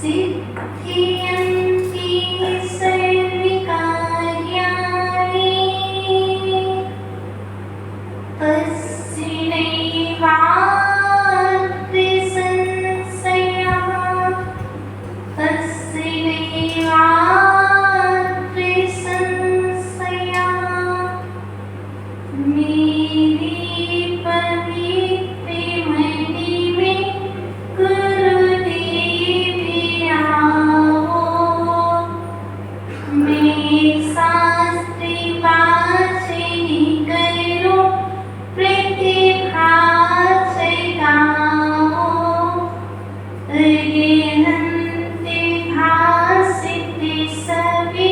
सिद्ध्यन्ति सर्वकार्याणि तस्यैवास्ति संशयः तस्यैवास्ति संशयः मेरे पवित्र मन में गुरुदेव आओ मैं शास्त्र वाचन करो प्रतिभा जगाओ अरिहंत भासित सभी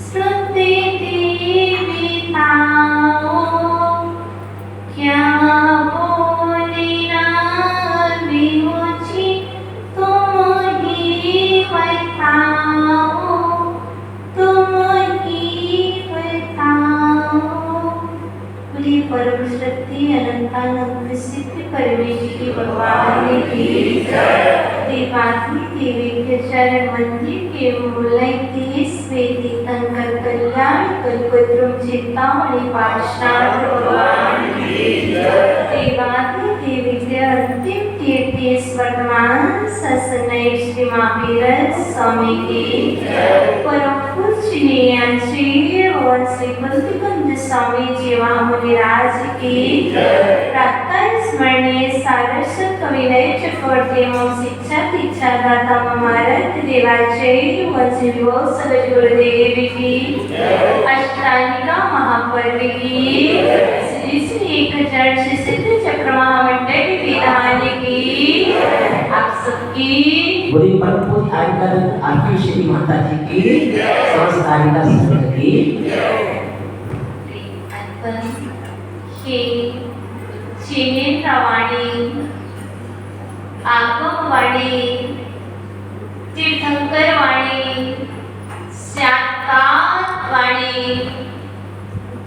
श्रुति देवताओ क्या बोलना विमुची तुम ही बताओ तुम ही बताओ। बोलिए परम शक्ति अनंतानंद सिद्ध परमेश्वर की भगवान की देवात्मी देवी के चरण मंदिर के मूलय देश वेदी तंकर कल्याण कल्पद्रुम चिंतामणि पाठशाला भगवान की देवात्मी देवी के अंतिम तीर्थेश वर्तमान ससनय श्री महावीर स्वामी की परम पूजनीय श्री और श्री बल्लभगंज स्वामी जी महामुनिराज की प्रातः स्मरणीय सारस्वत कविनय चक्रवर्ती एवं शिक्षा दीक्षा दाता महारत देवाचार्य व जीवो सदगुरुदेव की अष्टांगिका महापर्व की श्री श्री 1000 सिद्ध चक्र महामंडल विधान की आप सबकी बोली परम पूज्य आरती श्री माता जी की समस्त आरिका संघ की हे जिनेन्द्रवाणी आगमवाणी तीर्थंकरवाणी साक्षात्वाणी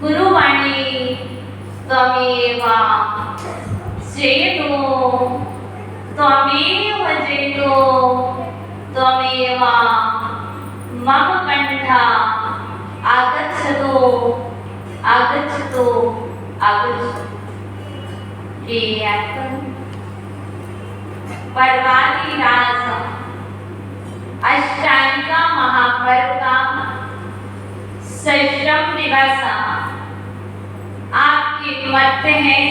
गुरुवाणी त्वमेव जयतु त्वमेव जयतु त्वमेव मम कंठा आगच्छतु आगच्छतु आगच्छतु। पर्वाति राज अष्टांगिका महापर्व का सश्रम दिवस आपके मध्य है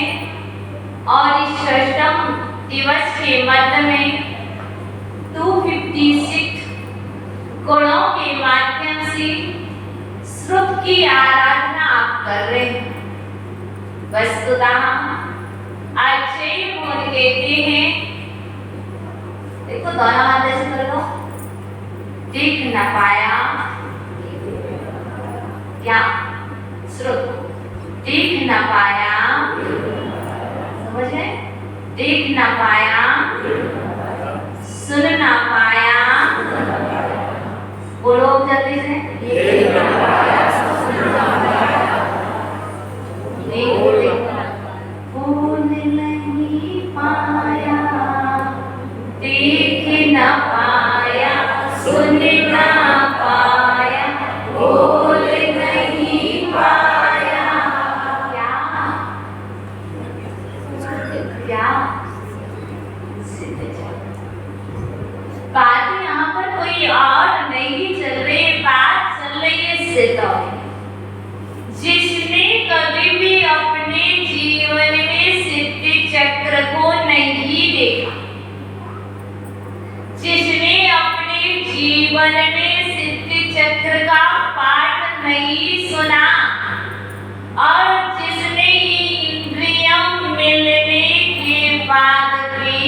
और इस सश्रम दिवस के मध्य में 256 गुणों के माध्यम से श्रुत की आराधना आप कर रहे हैं। वस्तुतः आचार्य मोर कहते हैं, देखो दोनों हाथ ऐसे कर लो, देख न पाया क्या श्रुत, देख न पाया, समझ गए, देख न पाया, सुन न पाया, बोलो जल्दी से, देख न पाया, सुन न पाया, नहीं बोले, बोल नहीं पाया, देख न पाया, सुन न पाया, बोल नहीं पाया, क्या बात यहाँ पर कोई और नहीं चल रही, बात चल रही है सिद्ध। जिसने कभी भी अपने जीवन में सिद्ध चक्र को नहीं देखा, जिसने अपने जीवन में सिद्ध चक्र का पाठ नहीं सुना और जिसने इंद्रियां मिलने के बाद भी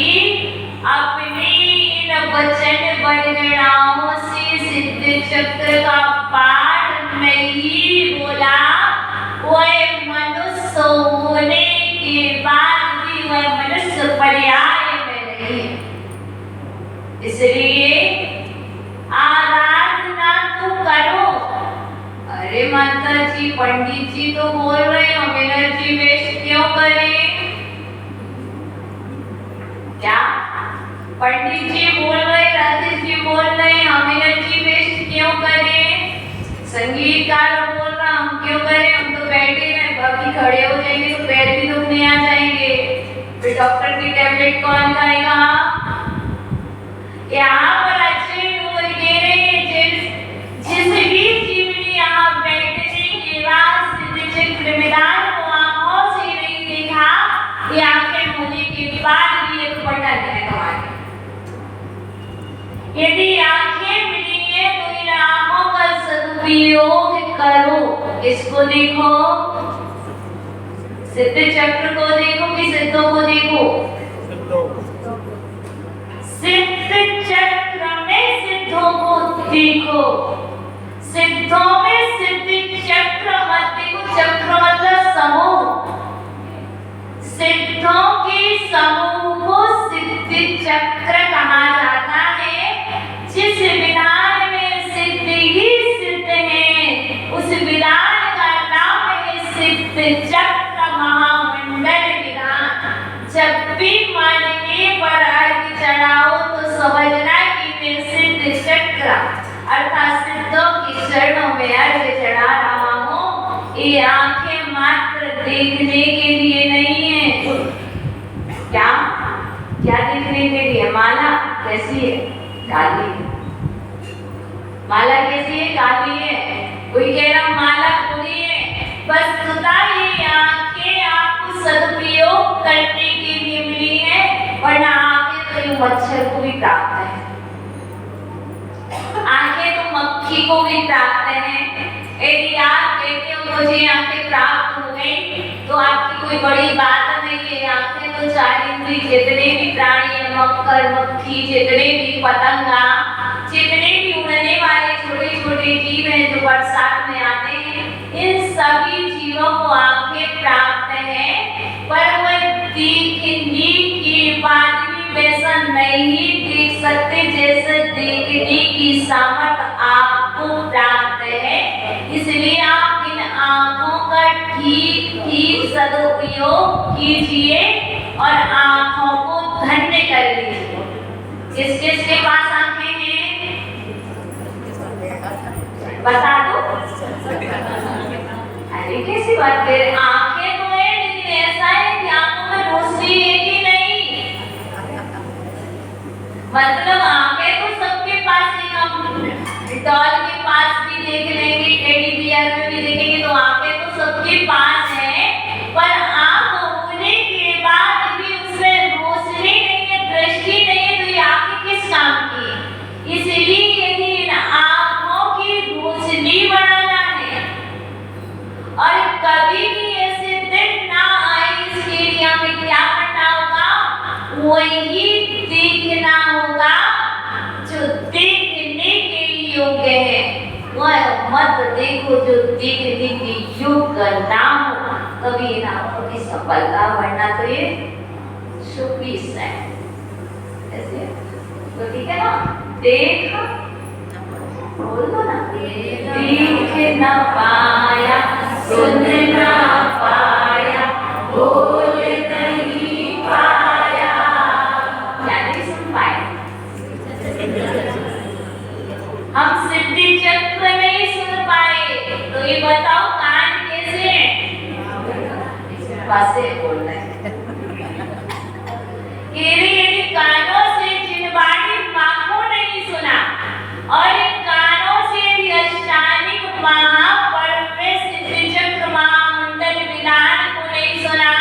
अपने इन वचन वर्णनाओं से सिद्ध चक्र का पाठ नहीं बोला, वह मनुष्य होने के बाद भी वह मनुष्य पर्याय में नहीं है। इसलिए आराधना तो करो। अरे माता जी, पंडित जी तो बोल रहे हो, एनर्जी वेस्ट क्यों करें? क्या पंडित जी बोल रहे, राजेश जी बोल रहे, हम एनर्जी वेस्ट क्यों करें? संगीतकार बोल रहा, हम क्यों करें? हम तो बैठे हैं, अभी खड़े हो जाएंगे तो पैर भी दुखने आ जाएंगे, फिर डॉक्टर की टैबलेट कौन खाएगा? यहाँ पर अच्छे बोल कह रहे हैं, जिस भी जीवनी यहाँ बैठने के बाद सिद्ध चक्र मैदान को आंखों से नहीं देखा, ये आंखें होने के बाद भी एक पढ़ना है तुम्हारे। यदि आंखें मिली है तो इन आंखों का सदुपयोग करो। इसको देखो, सिद्ध चक्र को देखो कि सिद्धों को देखो? सिद्ध चक्र में सिद्धों को देखो, सिद्धों में सिद्ध चक्र मत देखो। चक्र मतलब समूह, सिद्धों के समूह को सिद्ध चक्र कहा जाता है। जिस विधान में सिद्ध ही सिद्ध है, उस विधान का नाम है सिद्ध चक्र महामंडल विधान। जब भी मानने पर अर्घ चढ़ाओ तो समझना कि मैं सिद्ध चक्र अर्थात सिद्धों की चरणों में अर्घ चढ़ा रहा हूँ। ये आंखें मात्र देखने के लिए नहीं है। क्या क्या देखने के लिए? माला कैसी है? काली। माला कैसी है? काली है। कोई कह रहा माला पूरी है। बस खुदा ये आंखें आपको सदुपयोग करने के लिए मिली है, वरना आंखें तो ये मच्छर को भी प्राप्त है, आंखें तो मक्खी को भी प्राप्त है। यदि आप कहते हो मुझे आंखें प्राप्त हो गई तो आपकी कोई बड़ी बात नहीं है। आंखें तो चार इंद्रिय जितने भी प्राणी, मक्खर, मक्खी, जितने भी पतंगा, जितने भी उड़ने वाले छोटे छोटे जीव हैं जो बरसात में आते हैं, इन सभी जीवों को आंखें प्राप्त है। पर वह देखने के बाद भी वैसा नहीं देख सकते जैसे देखने की सामर्थ्य आपको प्राप्त है। इसलिए आप इन आंखों का ठीक ठीक सदुपयोग कीजिए और आंखों को धन्य कर लीजिए। किस किस के पास आंखें हैं बता दो। अरे कैसी बात कर रहे? आंखें तो है, लेकिन ऐसा है कि आंखों में रोशनी है कि नहीं? मतलब आंखें तो सबके पास है। हम डॉल के पास भी देख लेंगे, टेडी बियर में भी देखेंगे तो आंखें तो सबके पास है, पर आंख होने के बाद भी उसमें रोशनी नहीं है, दृष्टि नहीं है, तो ये आंखें किस काम की? इसलिए यदि इन आंखों की रोशनी बढ़ाना है और कभी भी ऐसे दिन ना आए, इसके लिए हमें क्या करना होगा? वही देखना होगा जो देखने के योग्य है। वह मत देखो जो देखने के योग्य ना हो, कभी ना होगी सफलता, वरना तो ये शुपीस है। ऐसे तो ठीक है ना? देख बोल दो ना, देख ना पाया, सुन ना पाया, बोल नहीं पाया। क्या नहीं सुन पाए? हम सिद्धि चक्र नहीं सुन पाए, तो ये बताओ कान कैसे पासे बोल रहे हैं? यदि कानों से जिनवाणी माखो नहीं सुना और इन कानों से भी अष्टांगिक महापर्व में सिद्धि चक्र महामंडल विधान को नहीं सुना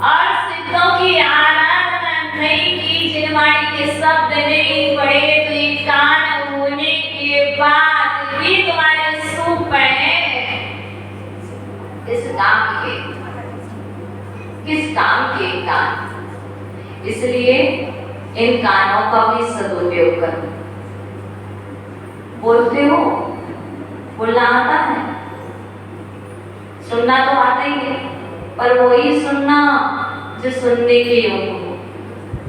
और सिद्धों की आराधना नहीं की, जिनवाणी के शब्द नहीं पढ़े, तो ये कान होने के बाद भी तुम्हारे सूप है। इस काम के किस काम के कान? इसलिए इन कानों का भी सदुपयोग करो। बोलते हो, बोलना आता है, सुनना तो आता ही है, पर वही सुनना जो सुनने के योग्य हो।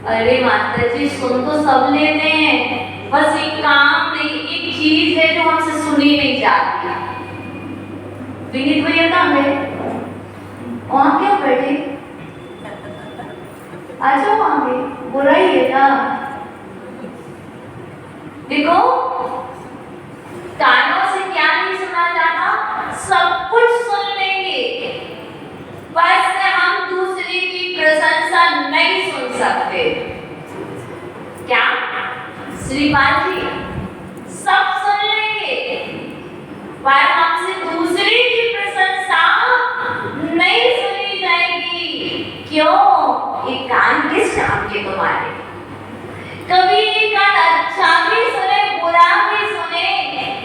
अरे माता जी सुन तो सब लेते हैं, बस एक काम नहीं, एक चीज है जो हमसे सुनी नहीं जाती। विनीत भैया कहाँ गए? वहां क्यों बैठे? आ जाओ आगे। बुरा ही है ना। देखो, कानों से क्या नहीं सुना जाता, सब कुछ सुन लेंगे, बस हम दूसरे की प्रशंसा नहीं सुन सकते। क्या श्रीमान जी सब सुन लेंगे, पर हमसे दूसरे की प्रशंसा नहीं सुनी जाएगी। क्यों? ये कान किस काम के तुम्हारे? कभी ये कान अच्छा भी सुने, बुरा भी सुने,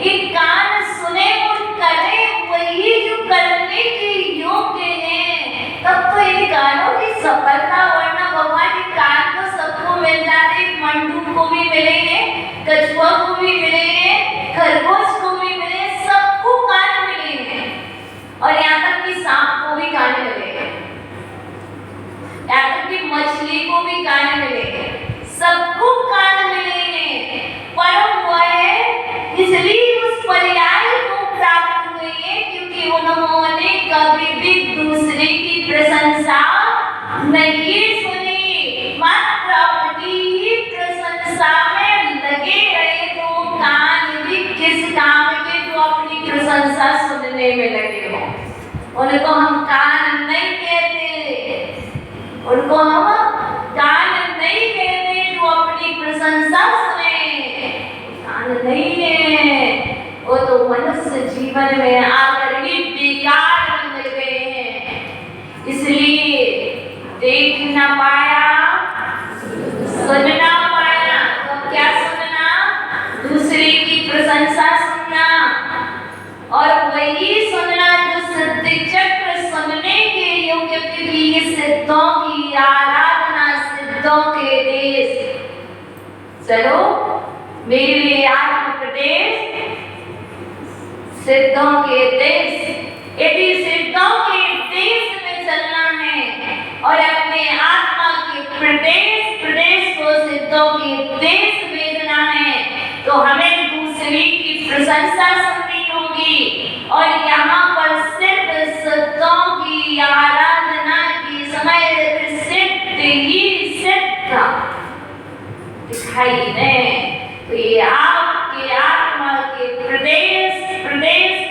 ये कान सुने और करे वही जो करने के योग्य है, तब तो इन कानों की सफलता। वरना भगवान के कान तो सबको मिल जाते, मंडू को भी मिलेंगे, कछुआ को भी मिलेंगे, खरगोश को भी मिले, सबको कान मिलेंगे, और यहाँ तक कि सांप को भी कान मिलेंगे, यहाँ तक कि मछली को भी कान मिलेंगे, सबको कान मिलेंगे। पर वह इसलिए उस पर्याय को प्राप्त हुए हैं क्योंकि उन्होंने कभी भी दूसरे की प्रशंसा नहीं सुनी, मात्र अपनी ही प्रशंसा में लगे रहे। तो कान भी किस काम के जो अपनी प्रशंसा सुनने में लगे हो। उनको हम कान नहीं कहते, उनको हम कान नहीं कहते जो अपनी प्रशंसा सुने, कान नहीं है। वो तो मनुष्य जीवन में आकर भी बेकार बन गए हैं। इसलिए देख ना पाया, सुन ना पाया, तो क्या सुनना? दूसरे की प्रशंसा सुनना, और वही सुनना जो सिद्धि चक्र सुनने के योग्य, क्योंकि ये सिद्धों की आराधना, सिद्धों के देश। चलो मेरे लिए आत्म प्रदेश, सिद्धों के देश। यदि सिद्धों के देश में चलना है और अपने आत्मा के प्रदेश को सिद्धों के देश भेजना है, तो हमें दूसरी की प्रशंसा सुननी होगी। और यहाँ पर सिद्ध सिद्धों की आराधना की समय सिद्ध ही सिद्ध दिखाई दे, तो ये आपके आत्मा के प्रदेश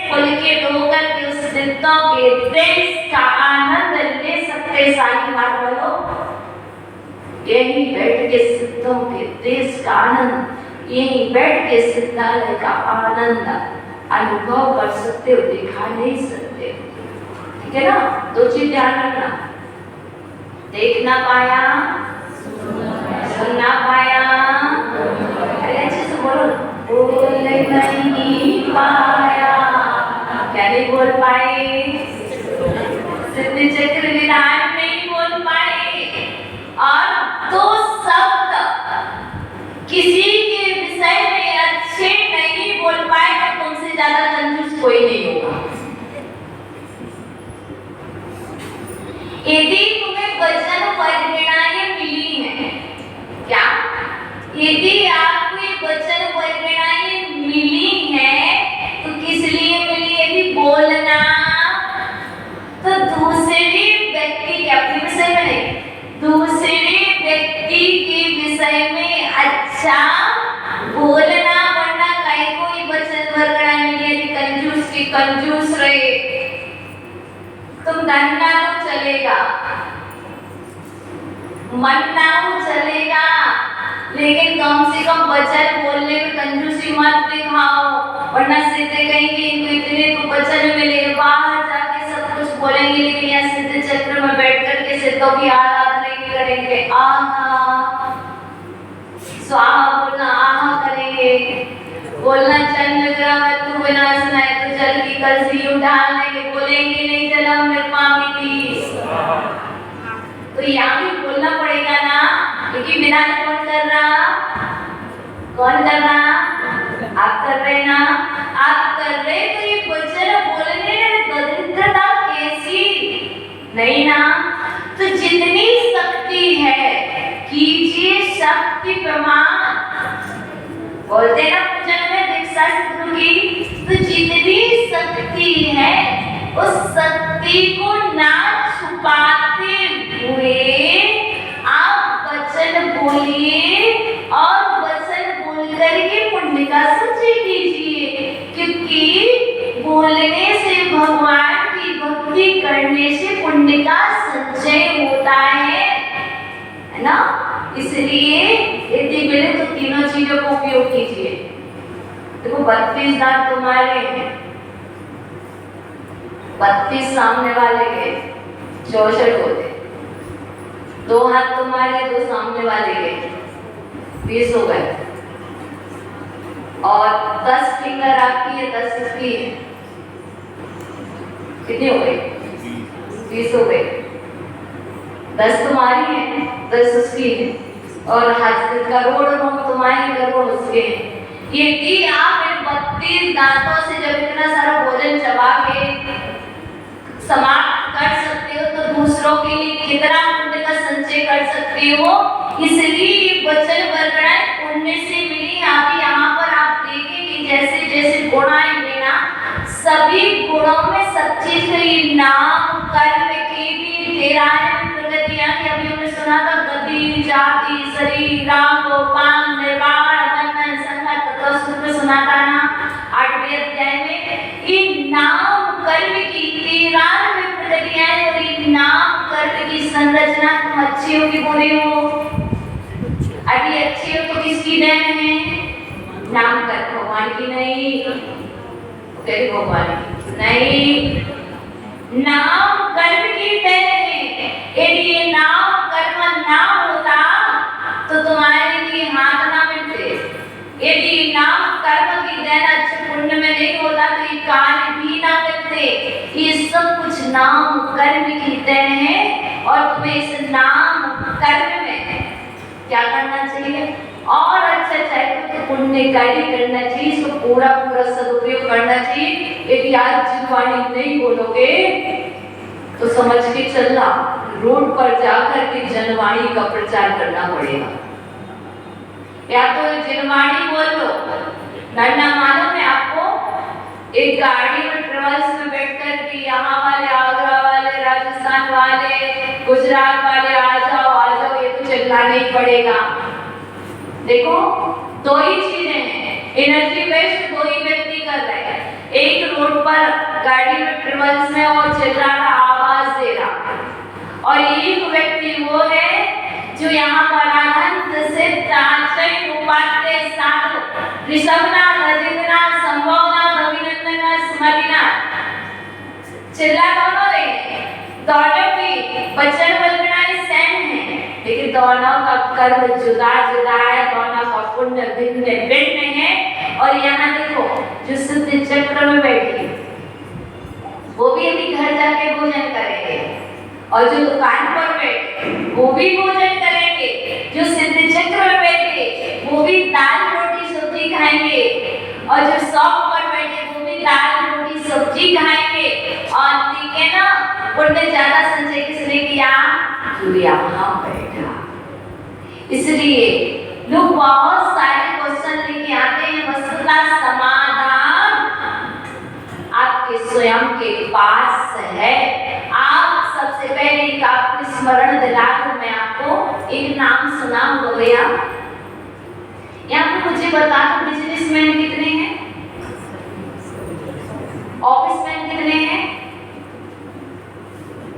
पुलकित होकर के उस सिद्धों के देश का आनंद ले सकते। सारी बात बोलो, यही बैठ के सिद्धों के देश का आनंद, यही बैठ के सिद्धालय का आनंद अनुभव कर सकते हो, दिखा नहीं सकते। ठीक है ना? दो चीज ध्यान रखना, देख ना पाया, सुन ना पाया, अरे अच्छे से बोलो, बोल नहीं पाया। क्या नहीं बोल पाए? सिद्धि चक्र विधान नहीं बोल पाए। और दो शब्द किसी के विषय में अच्छे नहीं बोल पाए तो तुमसे ज्यादा कंजूस कोई नहीं होगा। यदि तुम्हें वचन वर्गणाएं मिली हैं, क्या? यदि आपको ये वचन वर्गणाएं मिली हैं तो किस लिए मिली? यदि बोलना तो दूसरे व्यक्ति के, अपने विषय में नहीं, दूसरे व्यक्ति के विषय में अच्छा बोलना। वरना कहीं कोई वचन वर्गणा मिली, यदि कंजूस की कंजूस रहे, तुम धन्ना तो चलेगा, मनना तो चलेगा, लेकिन कम से कम वचन बोलने में कंजूसी मत दिखाओ। वरना सीधे कहेंगे इनको इतने तो वचन मिले, बाहर जाके सब कुछ बोलेंगे, लेकिन यहाँ सिद्ध चक्र में बैठ करके सिद्धों की आराधना नहीं करेंगे। आहा स्वाहा बोलना, आहा करेंगे, बोलना चंद्र ग्रह में तू विनाश है तो जल की कलसी उठा लेंगे, बोलेंगे नहीं जलम निर्मामिति। तो यहाँ भी बोलना पड़ेगा ना, क्योंकि विनाश कौन कर रहा? कौन कर रहा? आप कर रहे ना, आप कर रहे। तो ये वचन बोलने में दरिद्रता कैसी? नहीं ना। तो जितनी शक्ति है कीजिए शक्ति प्रमाण, बोलते ना पूजन में दीक्षा शुरू की। तो जितनी शक्ति है उस शक्ति को ना छुपाते हुए आप वचन बोलिए और वचन बोल करके पुण्य का संचय कीजिए, क्योंकि बोलने से भगवान की भक्ति करने से पुण्य का संचय होता है ना। इसलिए यदि मिले तो तीनों चीजों को उपयोग कीजिए। देखो 32 दांत तुम्हारे हैं, 32 सामने वाले के 64 होते, 2 हाथ तुम्हारे 2 सामने वाले के 20 हो गए, और 10 फिंगर आपकी है 10 इसकी है, कितनी हो गई 20 हो गई। 10 तुम्हारी है 10 उसकी है, और करोड़ तुम्हारी करोड़ उसके हैं। यदि आप इन 32 दांतों से जब इतना सारा भोजन चबा के समाप्त कर सकते हो तो दूसरों के लिए कितना पुण्य का संचय कर सकते हो। इसलिए वचन वर्णन पुण्य से मिली। आप यहाँ पर आप देखें कि जैसे जैसे गुण आएंगे ना, सभी गुणों में सब चीज के नाम कर्म की भी 13 प्रगतियां। अभी हमने सुना था गति, जाति, शरीर, राम, पान, निर्वाण, बंधन, संघात, तत्व में सुना था ना 8वें अध्याय में। इन नाम कर्म की 13 प्रगतियां और इन नाम कर्म की संरचना तुम अच्छी हो कि बुरी हो। अभी अच्छी हो तो किसकी देन है? नाम कर्म भगवान की नहीं, तेरे भगवान की नहीं, नाम कर्म की देन है। यदि ये नाम कर्म ना होता तो तुम्हारे लिए हाथ ना मिलते। यदि नाम कर्म की देन अच्छे पुण्य में नहीं होता तो ये कार्य भी ना करते। ये सब कुछ नाम कर्म की देन है, और तुम्हें इस नाम कर्म में क्या करना चाहिए? और अच्छा चाहिए तो पुण्य कार्य करना चाहिए, इसको पूरा पूरा सदुपयोग करना चाहिए। यदि आज जीववाणी नहीं बोलोगे तो समझ के चलना रोड पर जाकर के जनवाणी का प्रचार करना पड़ेगा। या तो जनवाणी बोल लो, नन्ना मालूम है आपको, एक गाड़ी में ट्रेवल्स में बैठकर के यहाँ वाले, आगरा वाले, राजस्थान वाले, गुजरात वाले आ जाओ, ये तो चिल्लाना ही पड़ेगा। देखो 2 ही चीजें हैं, एनर्जी वेस्ट 2 ही व्यक्ति कर रहे हैं। एक रोड पर गाड़ी में ट्रेवल्स में और चिल्ला रहा, आवाज दे रहा, और एक व्यक्ति वो है जो यहाँ पर अनंत सिद्ध आश्रय उपाध्याय साधु ऋषभनाथ, अजितनाथ, संभवनाथ, अभिनंदननाथ, स्मृतिनाथ, चिल्ला दोनों रहे, दोनों की वचन वंदनाएं सेम है, लेकिन दोनों का कर्म जुदा जुदा है, दोनों का पुण्य भिन्न भिन्न है। और यहाँ देखो जो सिद्ध चक्र में बैठी वो भी अभी घर जाके भोजन करेंगे, और जो दुकान पर बैठे वो भी भोजन करेंगे, जो सिद्ध चक्र में बैठे वो भी दाल रोटी सब्जी खाएंगे, और जो शॉप पर बैठे वो भी दाल रोटी सब्जी खाएंगे। और ठीक है ना, पुण्य ज्यादा संचय किसने किया? जो यहाँ बैठा। इसलिए लोग बहुत सारे क्वेश्चन लेके आते हैं, वस्तुतः समाधान आपके स्वयं के पास है। आप सबसे पहले एक आपको स्मरण दिला दूं, मैं आपको एक नाम सुना हो गया। यहाँ पे मुझे बता दो बिजनेसमैन कितने हैं, ऑफिसमैन कितने हैं,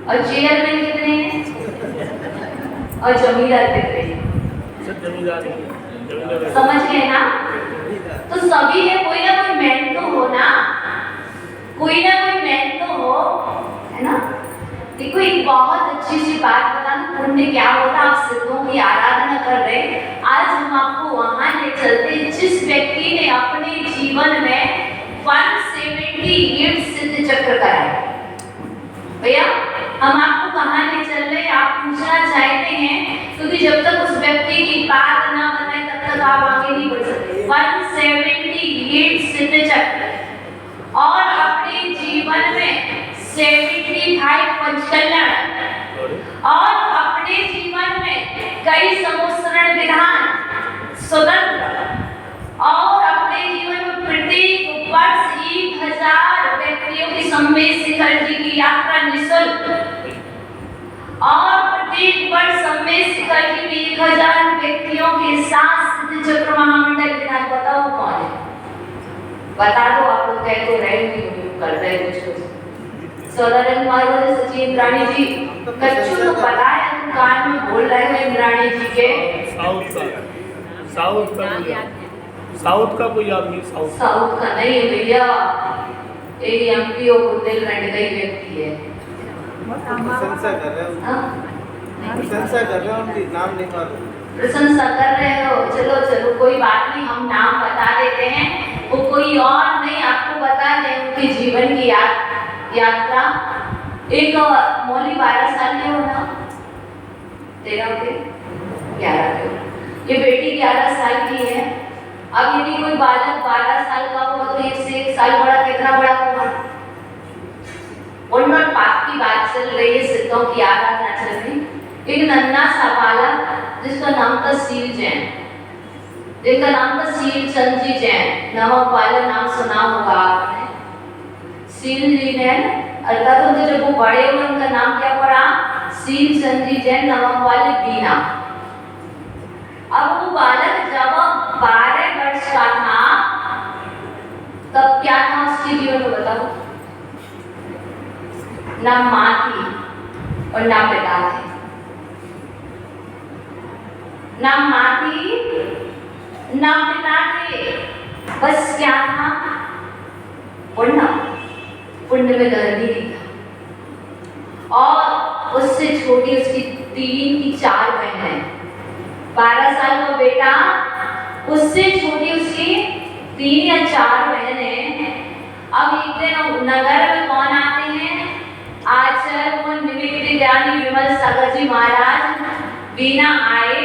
और चेयरमैन कितने हैं, और जमींदार कितने हैं? समझ गए ना? तो सभी है, कोई ना कोई मैन तो हो ना, कोई ना कोई मैन तो हो, है ना। देखो एक बहुत अच्छी सी बात बता दूं, पुण्य क्या होता है। आप सिद्धों की आराधना कर रहे हैं, आज हम आपको वहां ले चलते जिस व्यक्ति ने अपने जीवन में 178 सिद्ध चक्र कराए। भैया हम आपको कहाँ ले चल रहे हैं, आप पूछना चाहते हैं, क्योंकि जब तक उस व्यक्ति की बात ना बनाए तब तक आप आगे नहीं बढ़ सकते। 178 सिद्ध चक्र, और अपने जीवन में 75 पंचकल्याण, और अपने जीवन में कई समुत्सरण विधान स्वतंत्र, और अपने जीवन में प्रत्येक वर्ष 1000 व्यक्तियों की संवेद शिखर जी की यात्रा निःशुल्क, और एक वर्ष में करीब 1000 व्यक्तियों के साथ सिद्ध चक्र महामंडल विधान, बताओ कौन है? बता दो, आप लोग कह तो रहे नहीं कर रहे कुछ। सौदानंद महाराज, सचिन इंद्राणी जी, कच्चू तो पता है, तुम कान में बोल रहे हो इंद्राणी जी के। साउथ का कोई आदमी, साउथ का नहीं है भैया, एक एमपी और बुंदेलखंड का ही व्यक्ति है। प्रशंसा कर रहे हो, प्रशंसा कर रहे हो, उनकी नाम नहीं मालूम। प्रशंसा कर रहे हो, चलो चलो कोई बात नहीं, हम नाम बता देते हैं। वो कोई और नहीं, आपको बता दें उनके जीवन की यात्रा। एक मौली 12 साल के हो ना, 13 के 11 के, ये बेटी 11 साल की है। अब यदि कोई बालक 12 साल का हो तो इससे 1 साल बड़ा कितना बड़ा होगा? उन पाप की बात चल रही है, सिद्धों की आराधना चल रही। एक नन्हा सा बालक जिसका नाम था सील जैन, जिनका नाम था सील चंद जी जैन, नमक वाला नाम सुना होगा आपने। सील जी जैन, अर्थात उनके जब वो बड़े हुए उनका नाम क्या पड़ा? सील चंद जी जैन, नमक वाले बीना। अब वो बालक जब 12 वर्ष का था तब क्या था उसके जीवन में, बताओ? ना माँ थी और ना पिता थे, ना माँ थी ना पिता थे, बस क्या था? पुण्य। पुण्य में गर्भी था। और उससे छोटी उसकी 3 की 4 बहनें। 12 साल का बेटा, उससे छोटी उसकी 3 या 4 बहनें। अब एक दिन नगर में कौन आते हैं? आचार्य वो निमित्त ज्ञानी विमल सागर जी महाराज बीना आए।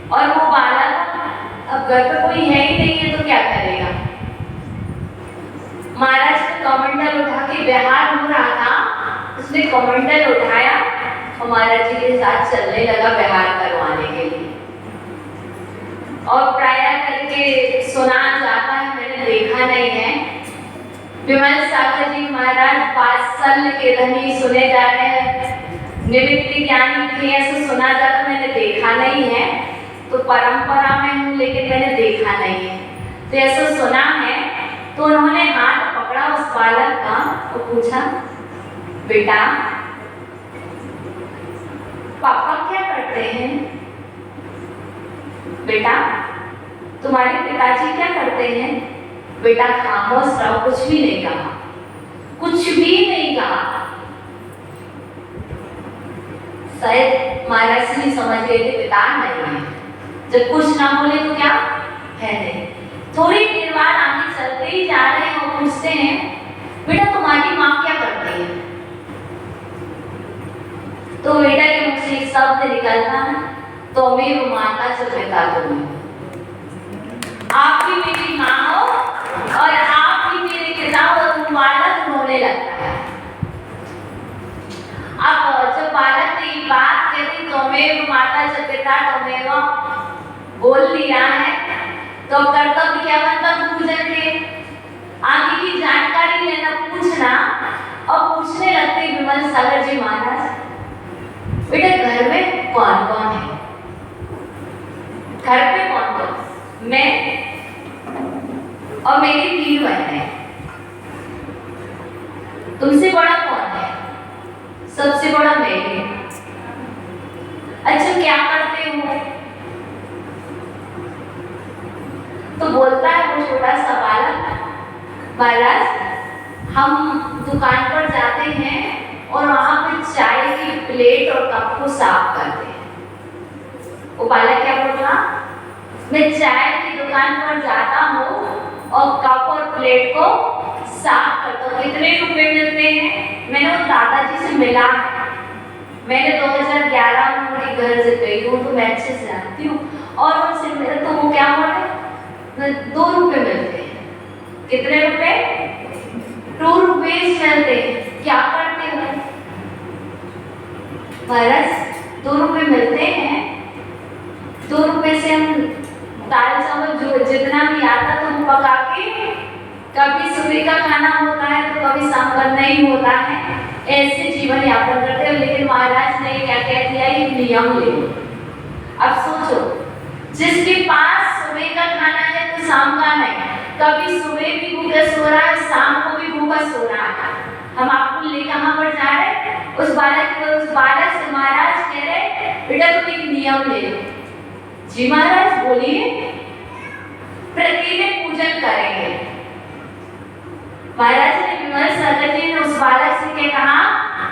और वो बालक, अब घर पे कोई है ही नहीं है तो क्या करेगा? महाराज का कमंडल उठा के व्यवहार हो रहा था, उसने कमंडल उठाया और महाराज जी के साथ चलने लगा व्यवहार करवाने के लिए। और प्राय करके सुना जाता है, मैंने देखा नहीं है, विमल सागर जी महाराज वात्सल्य के धनी सुने जा रहे हैं, निमित्त ज्ञानी थे, ऐसा सुना जाता, मैंने देखा नहीं है। तो परंपरा में हूँ लेकिन मैंने देखा नहीं है, तो ऐसा सुना है। तो उन्होंने हाथ पकड़ा उस बालक का और पूछा, बेटा पापा क्या करते हैं? बेटा तुम्हारे पिताजी क्या करते हैं? बेटा खामोश रहो, कुछ भी नहीं कहा, कुछ भी नहीं कहा। शायद महाराज से भी समझ गए थे पिता नहीं है, जब कुछ ना बोले तो क्या है नहीं। थोड़ी देर बाद आगे चलते ही जा रहे हैं और पूछते हैं, बेटा तुम्हारी माँ क्या करती है? तो बेटा के मुख से एक शब्द निकलता है, तो मेरी माता च पिता तुम्हें। आप भी मेरी माँ हो और आप भी मेरे पिता हो। तुम बालक रोने लगता है। अब जब बालक ने ये बात कही, तो मेरी माता च पिता तुम्हें बोल लिया है, तो कर्तव्य क्या बनता? पूजन के आगे की जानकारी लेना, पूछना। और पूछने लगते विमल सागर जी महाराज, बेटा घर में कौन कौन है? घर पे कौन कौन? मैं और मेरी 3 बहनें। तुमसे बड़ा कौन है? सबसे बड़ा मैं ही। अच्छा क्या करते हो? तो बोलता है वो छोटा सा बालक, महाराज हम दुकान पर जाते हैं और वहां पे चाय की प्लेट और कप को साफ करते हैं। वो बालक क्या बोल रहा? मैं चाय की दुकान पर जाता हूँ और कप और प्लेट को साफ करता हूँ। कितने रुपए मिलते हैं? मैंने वो दादाजी से मिला, मैंने 2011 में उनके घर से गई हूँ, तो मैं अच्छे से जानती हूँ। और उनसे मिला तो वो क्या बोले, 2 रुपए मिलते हैं। कितने रुपए? 2 रुपए मिलते हैं। क्या करते हो? महाराज 2 रुपए मिलते हैं, 2 रुपए से हम दाल चावल जो जितना भी आता तो वो पका के, कभी सुबह का खाना होता है तो कभी शाम का नहीं होता है, ऐसे जीवन यापन करते हो। लेकिन महाराज ने क्या कह दिया, ये नियम ले लो। अब सोचो, जिसके पास सुबह का खाना है तो शाम का नहीं, कभी सुबह भी भूखा सो रहा है, शाम को भी भूखा सो रहा है। हम आपको ले कहां पर जा रहे हैं? उस बालक से महाराज कह रहे, बेटा तुम एक नियम ले लो। जी महाराज बोलिए। प्रतिदिन पूजन करेंगे। महाराज ने विमल सागर जी ने उस बालक से क्या कहा,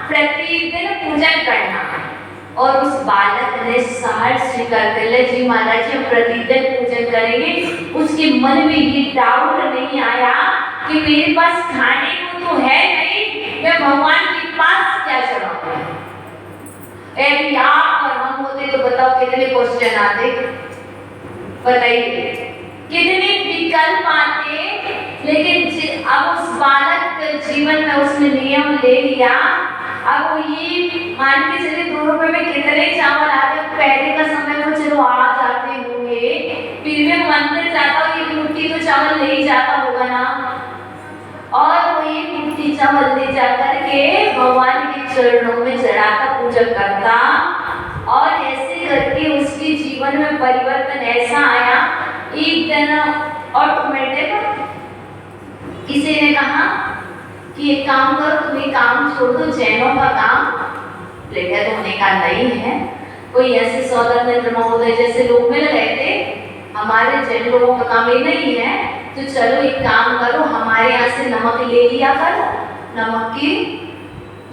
प्रतिदिन पूजन करना। और उस बालक ने सहर्ष स्वीकार कर लिया, जी महाराज जी हम प्रतिदिन पूजन करेंगे। उसके मन में ये डाउट नहीं आया कि मेरे पास खाने को तो है नहीं, मैं भगवान के पास क्या चढ़ाऊंगा। यदि आप और हम होते तो बताओ कितने क्वेश्चन आते, बताइए कितने विकल्प आते। लेकिन अब उस बालक के जीवन में उसने नियम ले लिया। अब वो ये मान के चले 2 रुपए में कितने चावल आते, पहले का समय में चलो आ जाते होंगे, फिर भी मन में जाता हो एक मुट्ठी तो चावल ले ही जाता होगा ना। और वो एक मुट्ठी चावल ले जाकर के भगवान के चरणों में चढ़ाता, पूजा करता। और ऐसे करके उसके जीवन में परिवर्तन ऐसा आया, एक दिन ऑटोमेटिक किसी ने कहा कि एक काम करो, तुम ये काम छोड़ दो, जैनों का काम लेकर होने का नहीं है। कोई ऐसे सौदागर महोदय जैसे लोग मिल गए थे, हमारे जैन लोगों का काम ये नहीं है, तो चलो एक काम करो, हमारे यहाँ से नमक ले लिया करो, नमक की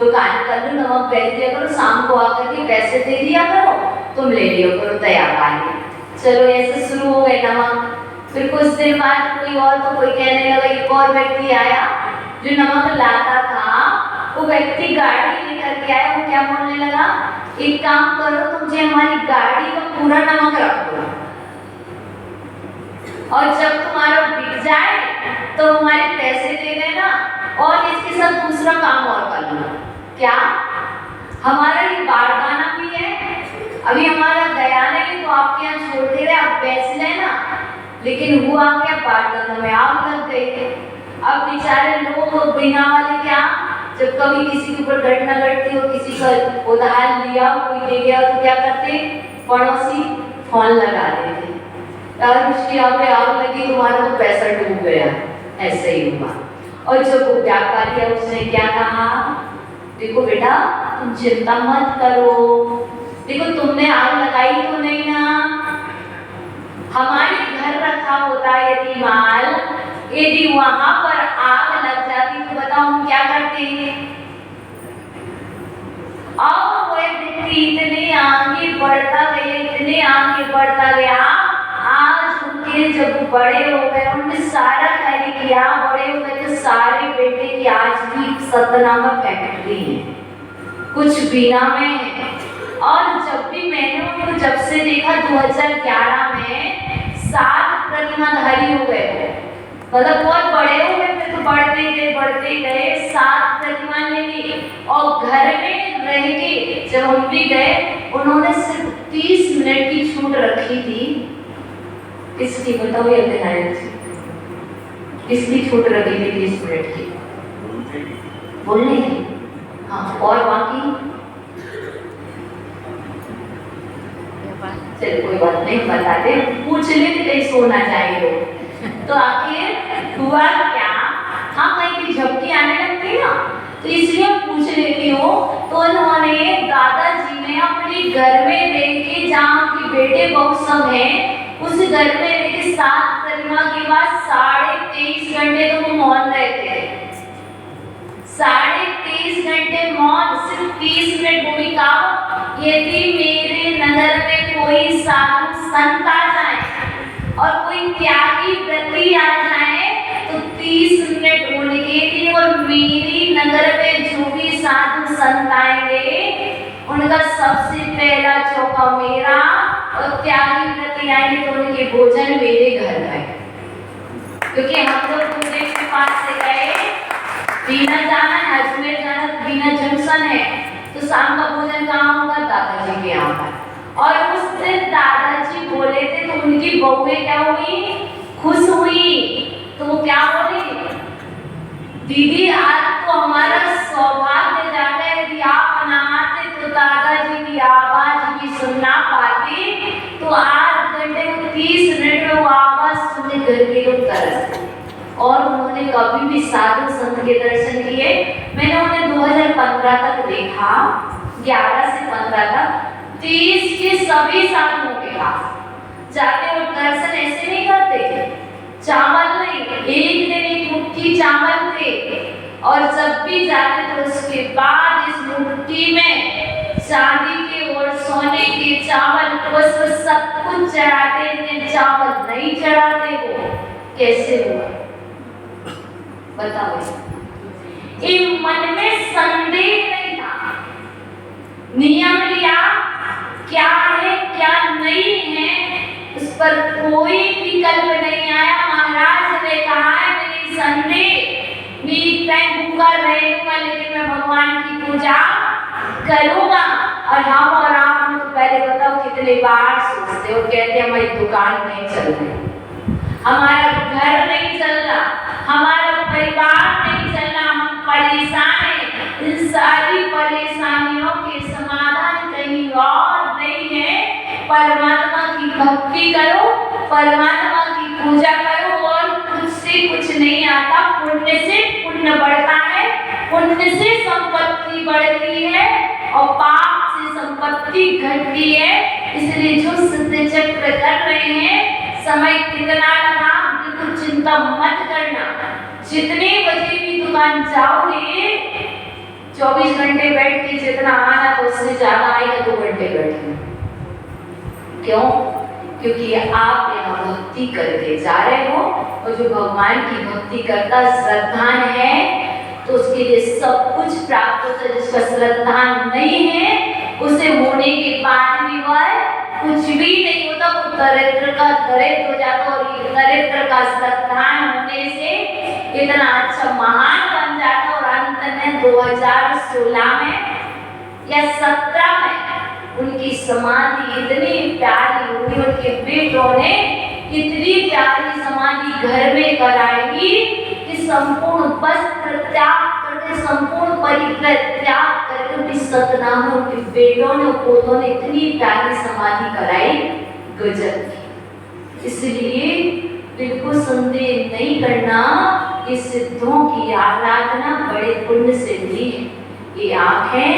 दुकान कर लो, नमक बेच दिया करो, शाम को आकर के पैसे दे दिया करो, तुम ले लियो करो तैयार पानी। चलो ऐसे शुरू हो गए नमक। फिर कुछ दिन बाद कोई और, तो कोई कहने लगा, एक और व्यक्ति आया जो नमक लाता था। वो व्यक्ति गाड़ी लेकर के आया, वो क्या बोलने लगा, एक काम करो तुझे हमारी गाड़ी का पूरा नमक रख दो, और जब तुम्हारा बिक जाए तो हमारे पैसे दे देना, और इसके साथ दूसरा काम और कर लो। क्या हमारा ये बारदाना भी है, अभी हमारा गया नहीं तो आपके यहाँ छोड़ दे रहे, आप बेच लेना। लेकिन हुआ क्या, बारदाना में आग लग गई। अब बेचारे लोग बिना वाले क्या, जब कभी किसी के ऊपर घटना घटती हो, किसी का उधार लिया कोई दे गया तो क्या करते, पड़ोसी फोन लगा देते, यार उसकी यहाँ पे आग लगी, तुम्हारा तो पैसा डूब गया। ऐसे ही हुआ। और जब वो व्यापारी है उसने क्या कहा, देखो बेटा तुम चिंता मत करो, देखो तुमने आग लगाई तो नहीं ना, हमारे घर रखा होता यदि माल, यदि वहां पर आग लग जाती तो बताओ हम क्या करते हैं। अब वो व्यक्ति इतने आगे बढ़ता गया, इतने आगे बढ़ता गया, आज उनके जब बड़े हो गए, उन्होंने सारा कार्य किया, बड़े हो गए तो सारे बेटे की आज भी सतनामा फैक्ट्री है, कुछ बीना में है। और जब भी मैंने उनको जब से देखा 2011 में 7 प्रतिमाधारी हो गए, मतलब बहुत बड़े हो गए, फिर तो बढ़ते गए 7 प्रतिमा ले ली। और घर में रह के जब हम भी गए, उन्होंने सिर्फ 30 मिनट की छूट रखी थी। किसकी बताओ ये नारायण जी, किसकी छूट रखी थी 30 मिनट की? बोलने की। हाँ, और बाकी चलो कोई बात नहीं, बताते, पूछ लेते कहीं सोना चाहिए। तो आखिर हुआ क्या, हाँ कहीं भी झपकी आने लगती ना, तो इसलिए पूछ लेती हूँ। तो उन्होंने दादाजी ने अपने घर में रह के, जहाँ के बेटे बहू सब हैं, उस घर में रह के 7 प्रतिमा के बाद 23.5 घंटे तो वो मौन रहते थे। 23.5 घंटे मौन, सिर्फ 30 मिनट भूमिका। यदि मेरे नगर में कोई साधु संत आ जाए और कोई त्यागी व्रती आ जाए तो 30 मिनट बोलेंगे कि, और मेरी नगर में जो भी साधु संत आएंगे उनका सबसे पहला चौका मेरा, और त्यागी व्रती आएंगे तो उनके भोजन मेरे घर आए। क्योंकि हम लोग पूरे के पास से गए, बीना जाना है, अजमेर जाना, बीना जंक्शन है, तो शाम का भोजन कहाँ होगा, दादाजी के यहाँ पर। और उस दिन दादाजी बोले थे तो उनकी बहुएं क्या हुई, खुश हुई। तो वो क्या बोली, दीदी आज तो हमारा सौभाग्य जागा तो 8 घंटे 30 मिनट में वो आवाज सुनने घर के लोग तरस गए। और उन्होंने कभी भी साधु संत के दर्शन किए? मैंने उन्हें 2015 तक देखा, 11 से 15 तक 30 के सभी साधुओं के पास जाते वो दर्शन ऐसे नहीं करते, चावल नहीं, एक दिन एक मुट्ठी चावल थे, और जब भी जाते तो उसके बाद इस मुट्ठी में चांदी के और सोने के चावल पुष्प सब कुछ चढ़ाते, लेकिन चावल नहीं चढ़ाते। वो कैसे हुआ बताओ? ये मन में संदेह नहीं था, नियम लिया, क्या है क्या नहीं है उस पर कोई विकल्प नहीं आया। महाराज ने कहा है मेरी संदेह मैं भूखा रहूंगा, लेकिन मैं भगवान की पूजा करूंगा। और हम और आप तो पहले बताओ कितने बार सोचते हो, कहते हैं हमारी दुकान नहीं चल रही, हमारा घर नहीं चल रहा, हमारा परिवार नहीं चल रहा, हम परेशान हैं। इन सारी परेशानियों के समाधान कहीं और नहीं है। परमात्मा की भक्ति करो, परमात्मा की पूजा करो, और कुछ से कुछ नहीं आता। पुण्य से पुण्य बढ़ता है, पुण्य से संपत्ति बढ़ती है, और पाप से संपत्ति घटती है। इसलिए जो सिद्ध चक्र कर रहे हैं, समय कितना लगा बिल्कुल चिंता मत करना। जितने बजे भी दुकान जाओगे, 24 घंटे बैठ के जितना आना तो उससे ज्यादा आएगा 2 घंटे बैठे। क्यों? क्योंकि आप यहाँ भक्ति करके जा रहे हो, और जो भगवान की भक्ति करता श्रद्धान है तो उसके लिए सब कुछ प्राप्त होता है। जिसका श्रद्धान नहीं है उसे होने के बाद भी वह कुछ भी नहीं होता, वो दरिद्र का दरिद्र हो जाता, और ये दरिद्र का श्रद्धान होने से इतना अच्छा महान बन जाता। और अंत में 2016 में या 17 में उनकी समाधि इतनी प्यारी हुई, उनके बेटों ने इतनी प्यारी समाधि घर में कराई कि संपूर्ण वस्त्र त्याग करके, संपूर्ण परिग्रह त्याग करके उनकी सतनाम, उनके बेटों ने पोतों ने इतनी प्यारी समाधि कराई, गजब की। इसलिए बिल्कुल संदेह नहीं करना, ये सिद्धों की आराधना बड़े पुण्य से मिली है। ये आंखें,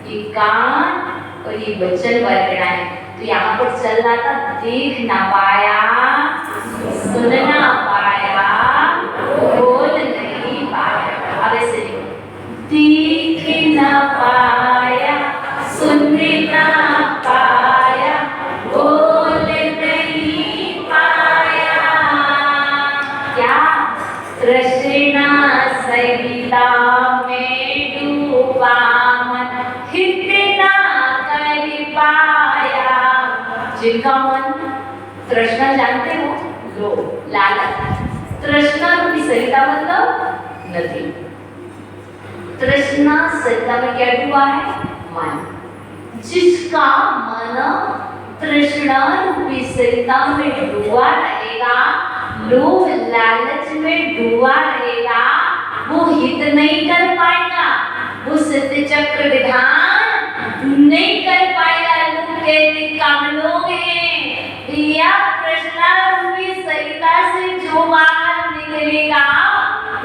ये कान और ये वचन वर्गना है। तो यहाँ पर चल रहा था, देख ना पाया, सुन ना पाया, बोल नहीं पाया। अब ऐसे देख ना पाया, सुन ना पाया, बोल नहीं पाया। क्या? तृष्णा सहिता में डूबा मन, हितना कर पाया। जिनका मन, तृष्णा जानते हो, लो लालच, तृष्णा रूपी सरिता मतलब नदी। तृष्णा सरिता में क्या डूबा है? मन। जिसका मन तृष्णा रूपी सरिता में डूबा रहेगा, लोभ लालच में डूबा रहेगा, वो हित नहीं कर पाएगा, वो सिद्ध चक्र विधान नहीं कर पाएगा। लोग कहते कम लोग हैं, या तृष्णा रूपी सरिता से जो बाहर निकलेगा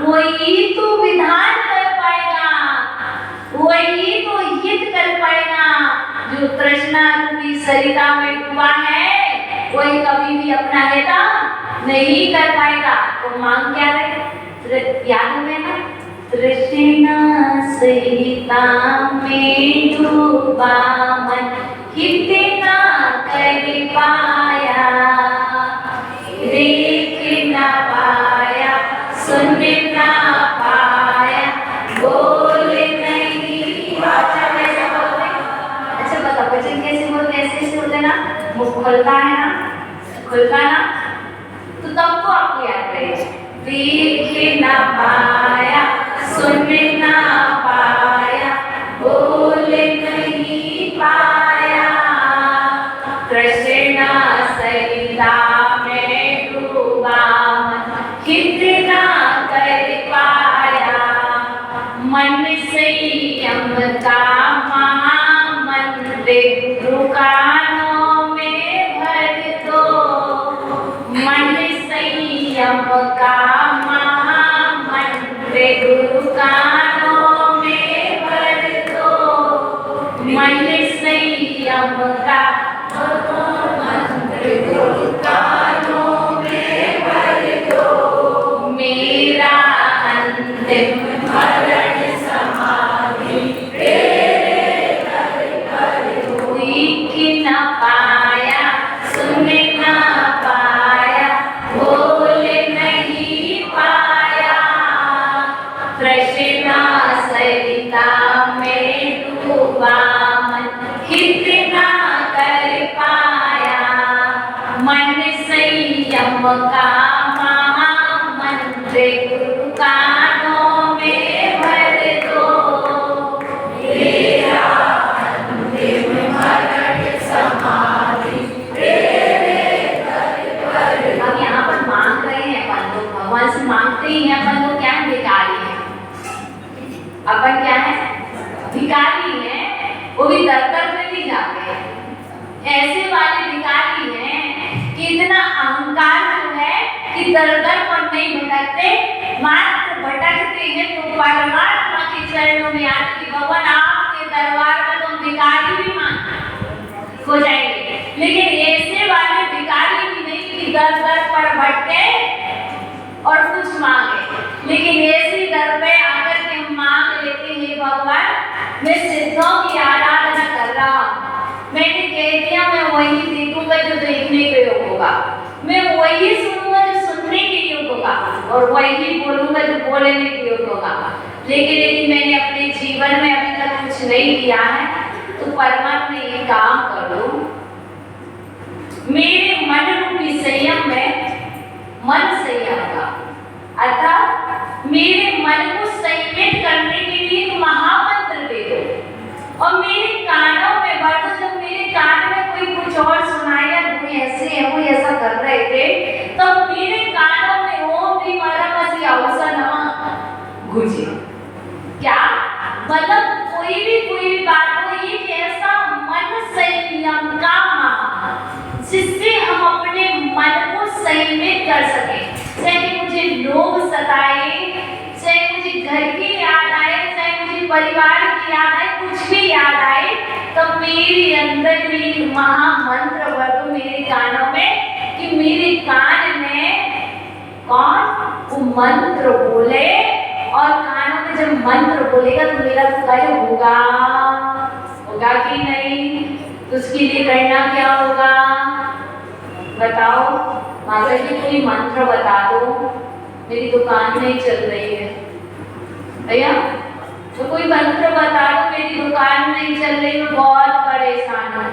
वही तो विधान कर पाएगा, वही तो हित कर पाएगा। जो तृष्णा रूपी सरिता में डूबा है वही कभी भी अपना हिता नहीं कर पाएगा। तो मांग क्या है? याद में ना, तृष्णा सहिता में डूबा मन, हित ना कर पाया, देख ना पाया, सुन ना पाया, बोल नहीं पाया। अच्छा बता, वचन कैसे बोलते? ऐसे बोलते ना, मुख खुलता है ना, खुलता ना, तो तब तो आपको याद रहेगा। देख ना पाया, सुन ना पाया, बोल नहीं पाया, तृष्णा सरिता में डूबा मन, हित ना कर पाया। मन संयम का महामंत्र गुरु कानों में का महामंत्र गुरु कानों में भर दो, मन संयम का महामंत्र गुरु कानों में भर दो, मेरा अंतिम मरण समाधि तेरे घर कर दो। दिख न पाया, सुन न पाया, बोल नहीं पाया, तृष्णा सरिता में डूबा मन कितना कर पाया, मन संयम का महामंत्र गुरु कानों में भर दो, मेरा अंतिम मरण समाधि तेरे घर पर। अब यहाँ पर मांग रहे हैं अपन लोग, भगवान से मांगते ही हैं अपन लोग, क्या है? भिखारी हैं अपन, क्या है? भिखारी हैं, वो भी दर दर में भी जाते हैं। ऐसे वाले भिखारी हैं कि इतना अहंकार जो है कि दर दर पर नहीं भटकते, मात्र भटकते हैं तो परमात्मा के चरणों में आते कि भगवान आपके दरबार में तो भिखारी भी हो जाएंगे, लेकिन ऐसे वाले भिखारी भी नहीं कि दर दर पर भटके और कुछ मांगे, लेकिन ऐसी दर पे आकर के मांग लेते हैं भगवान मैं सिद्धों की आराधना कर रहा हूँ, मैंने कह दिया मैं वही देखूंगा जो देखने के योग होगा, मैं वही सुनूंगा जो सुनने के योग होगा, और वही बोलूंगा जो बोलने के योग होगा। लेकिन यदि मैंने अपने जीवन में अभी तक कुछ नहीं किया है तो परमात्मा ये काम कर दो, मेरे मन रूपी संयम में मन संयम का, अर्थात मेरे मन को संयमित करने के लिए एक महामंत्र दे दो, और मेरे कानों में भर दो। जब मेरे कान में कोई कुछ और सुनाया, कोई ऐसे है कोई ऐसा कर रहे थे, तब मेरे कानों में ओम भी मारा मसी औसा नमः गूंजे। क्या मतलब कोई भी बात हो, एक ऐसा मन संयम का जिससे हम अपने मन को संयमित कर सके। चाहे मुझे लोग सताए, चाहे मुझे घर की याद आए, चाहे मुझे परिवार की याद आए, कुछ भी याद आए, तो मेरे अंदर भी महामंत्र भर दो मेरे कानों में कि मेरे कान में कौन वो मंत्र बोले, और कानों में जब मंत्र बोलेगा तो मेरा तो कार्य होगा कि नहीं, तो उसके लिए करना क्या होगा बताओ माता जी, कोई मंत्र बता दो, मेरी दुकान नहीं चल रही है भैया, तो कोई मंत्र बता दो, मेरी दुकान नहीं चल रही, मैं बहुत परेशान हूँ।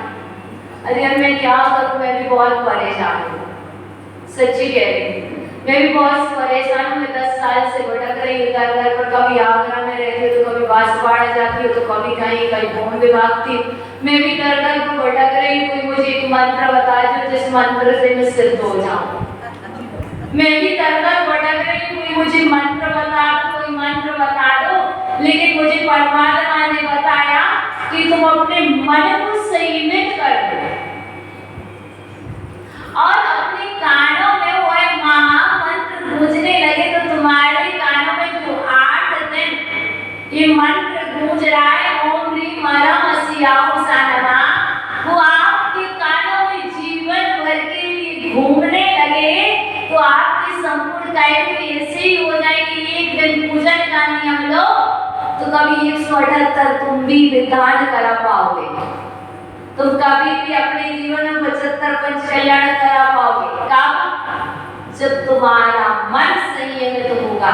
अरे अब मैं क्या करूँ, मैं भी बहुत परेशान हूँ, सच्ची कह रही हूँ, मैं भी बहुत परेशान हूँ। मैं 10 साल से भटक रही हूँ इधर उधर पर, कभी आगरा में रहती हूँ तो कभी बांसवाड़ा जाती हूँ तो कभी कहीं बॉम्बे भागती हूँ, मैं भी इधर उधर पर भटक रही हूँ। कोई मुझे एक मंत्र बता दो जिस मंत्र से मैं सिद्ध हो जाऊँ। मैं भी इधर उधर भटक रही हूँ, कोई मुझे मंत्र बता दो, कोई मंत्र बता दो, लेकिन मुझे परमात्मा ने बताया कि तुम अपने मन को संयमित कर दो और अपने कानों में वो महामंत्र गूंजने लगे, तो तुम्हारे कानों में जो 8 दिन ये मंत्र गूंज रहा है ओम ह्रीम परम असियाहु सानमा, वो आपके कानों में जीवन भर के लिए घूमने लगे, तो आपके संपूर्ण काया में ऐसे ही हो जाएगी। एक दिन पूजन का नियम लो तो कभी 178 तुम भी विधान करा पाओगे, तुम कभी भी अपने जीवन में 75 पंच कल्याण करा पाओगे। कब? जब तुम्हारा मन संयमित होगा,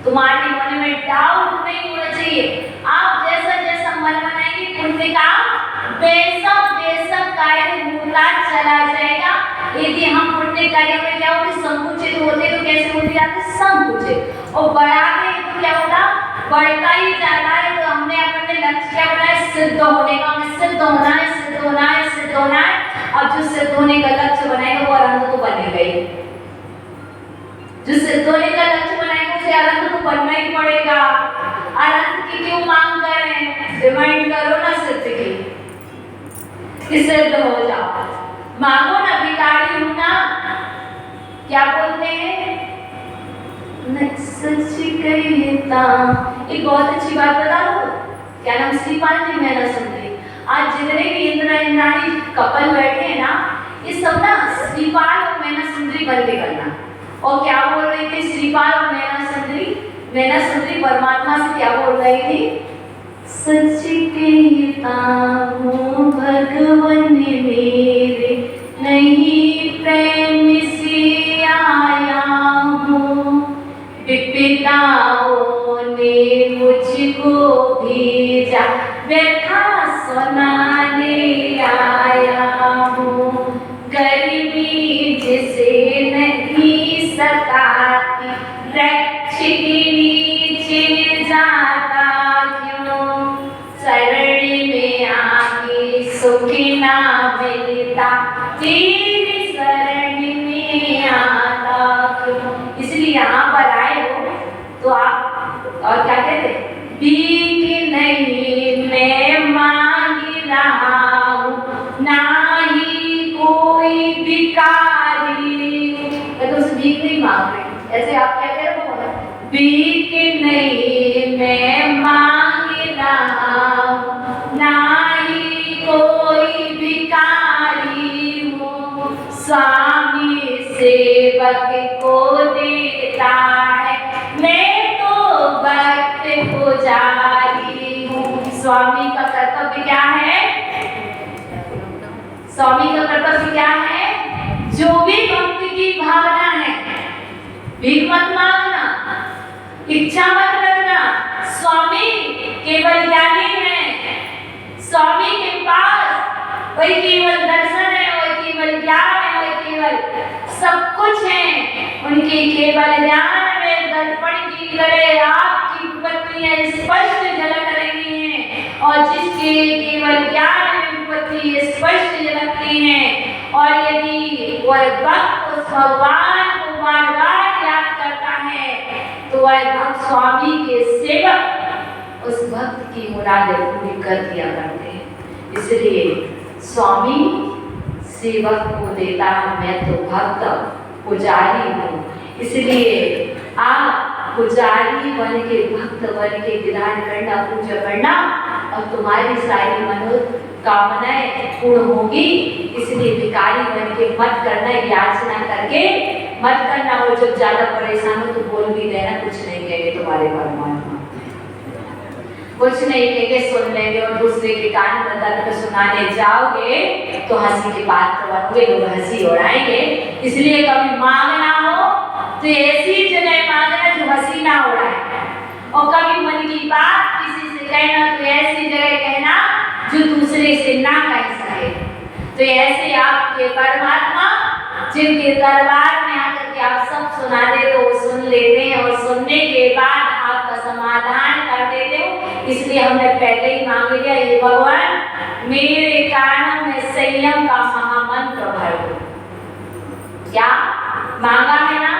तुम्हारे मन में डाउट नहीं होना चाहिए। आप जैसा जैसा मन बनाएंगे पुण्य का वैसा वैसा कार्य होता चला जाएगा। यदि हम पुण्य कार्य में क्या होते संकुचित होते तो कैसे होते जाते संकुचित, और बढ़ाते तो क्या होता बढ़ता ही जाता है। तो हमने अपने लक्ष्य क्या बनाया सिद्ध होने का, हमें सिद्ध होना है, सिद्ध होना है, सिद्ध होना है। अब जो सिद्ध होने का लक्ष्य बनाएगा वो अनंत तो बनेगा ही, जो सिद्ध होने का लक्ष्य बनाएगा उसे अनंत तो बनना ही पड़ेगा। अनंत की क्यों मांग कर रहे हैं? डिमांड करो ना सिद्ध की, कि सिद्ध हो जाओ, मांगो ना, भिखारी हूं ना। क्या बोलते हैं न सच कहता। एक बहुत अच्छी बात बता दो, क्या नाम श्रीपाल जी मैना सुंदरी। आज जितने भी इंद्र इंद्राणी कपल बैठे हैं ना, ये सब ना श्रीपाल और मैना सुंदरी बन के करना। और क्या बोल रही थी श्रीपाल और मैना सुंदरी? मैना सुंदरी परमात्मा से क्या बोल रही थी? सच कहता हूँ भगवान मेरे, नहीं प्रेम से आया हूँ। विपदाओं ने मुझको भेजा, व्यथा सुनाने आया हूँ। गर्मी जिसे नहीं सताती, वृक्ष के नीचे जाता क्यों? शरण में आके सुख ना मिलता, तेरी शरण में आता क्यों? इसलिए यहाँ पर आए हो तो आप और क्या कहते? भीख नहीं मैं मांग रहा हूँ, ना ही कोई भिखारी। तो उसे भीख नहीं मांग रहे, ऐसे आप क्या कह रहे हो? भीख नहीं मैं मांग रहा हूँ, ना ही कोई भिखारी हूँ। स्वामी सेवक को देता है, मैं तो भक्त पुजारी हूँ। स्वामी का कर्तव्य क्या है? स्वामी का कर्तव्य क्या है? जो भी भक्ति की भावना है, भीख मत मांगना, इच्छा मत रखना। स्वामी केवल ज्ञानी है, स्वामी के पास वही केवल दर्शन है, वही केवल ज्ञान है, वही केवल सब कुछ है। उनके केवल ज्ञान में दर्पण की तरह आपकी विपत्तियां स्पष्ट झलक रही हैं, और जिसके केवल ज्ञान में विपत्ति स्पष्ट झलकती हैं, और यदि वह भक्त उस भगवान को बार बार याद करता है तो वह भक्त स्वामी के सेवक उस भक्त की मुरादें पूरी कर दिया करते हैं। इसलिए स्वामी सेवक को देता है, मैं तो भक्त पुजारी हूँ। इसलिए आप पुजारी बन के, भक्त बन के विधान करना, पूजा करना, और तुम्हारी सारी मनोकामनाएं पूर्ण होगी। इसलिए भिखारी बन के मत करना, याचना करके मत करना। वो जब ज्यादा परेशान हो तो बोल भी देना, कुछ नहीं कहेंगे तुम्हारे परमात्मा, कुछ नहीं कहेंगे, सुन लेंगे। और दूसरे के कान में दर्द सुनाने जाओगे तो हंसी के पात्र बनोगे, लोग हंसी उड़ाएंगे। इसलिए कभी मांगना हो तो ऐसी जगह मांगना जो हंसी ना उड़ाए, और कभी मन की बात किसी से कहना तो ऐसी जगह कहना जो दूसरे से ना कह सके। तो ऐसे आपके परमात्मा जिनके दरबार में आकर के आप सब सुना देते हो, सुन लेते हैं, और सुनने के बाद आपका समाधान कर देते हो। इसलिए हमने पहले ही मांग लिया, ये भगवान मेरे कानों में संयम का महामंत्र भर दो। क्या मांगा है ना?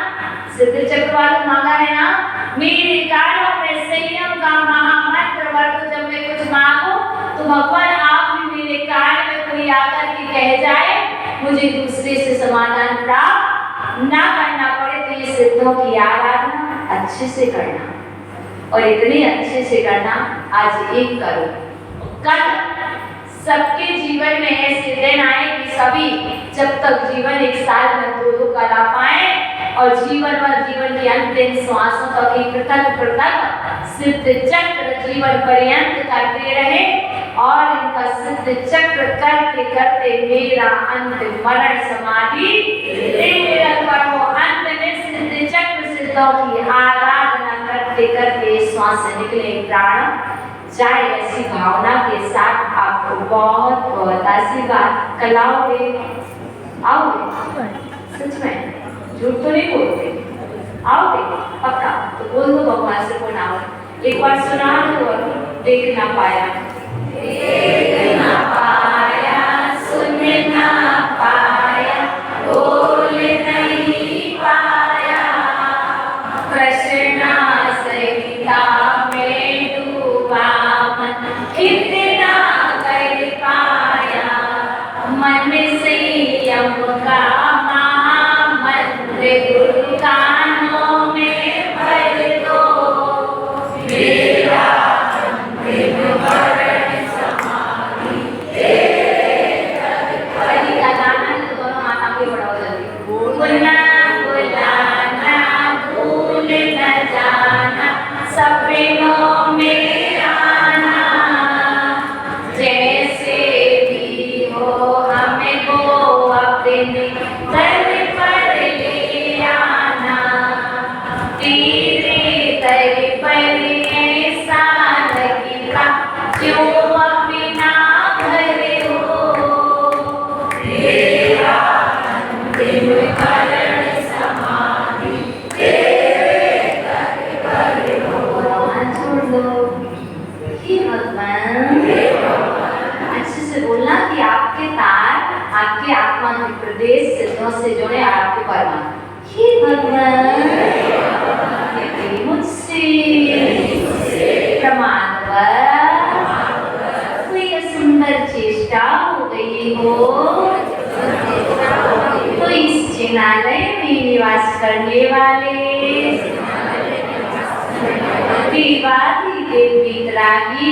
सिद्ध चक्र वालों मांगा है ना, मेरे कानों में संयम का महामंत्र भर दो। जब मैं कुछ मांगू तो भगवान आप भी मेरे कान में कोई आकर के कह जाए, मुझे दूसरे से समाधान प्राप्त ना करना पड़े। तो ये सिद्धों की आराधना अच्छे से करना, और इतने अच्छे से करना आज एक करो। कल सबके जीवन में ऐसे दिन आए कि सभी जब तक जीवन एक साल में दो कला पाए, और जीवन भर जीवन की अंतिम श्वासों तक ही पृथक पृथक सिद्ध चक्र जीवन पर्यंत करते रहे। और इनका सिद्ध चक्र करते करते मेरा अंत मरण समाधि अंत में सिद्ध चक्र सिद्धों की आराधना करते करते श्वास निकले प्राण जाए। ऐसी भावना के साथ आपको बहुत बहुत आशीर्वाद। कल आओगे? आओगे? सच में झूठ तो नहीं बोलते? आओगे पक्का? तो बोल दो भगवान से कौन आओ। एक बार सुना दो, देख ना पाया, देख ना पाया, सुन ना पाया, बोल नहीं पाया, कृष्णा सहिता में डूबा मन, कितना कर पाया। मन में संयम का महामंत्र गुरु कानों में से जोड़े आपके परमात्मा। हे भगवान, यदि मुझसे प्रमाणवश कोई सुंदर चेष्टा हो गई हो तो इस जिनालय में निवास करने वाले विवादी देवी वितरागी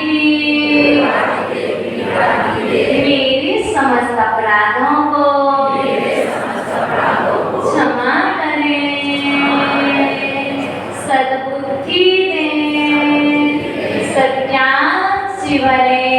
मेरे समस्त अपराधों को क्षमा करें, सद्बुद्धि दें, सज्ञान से भरें।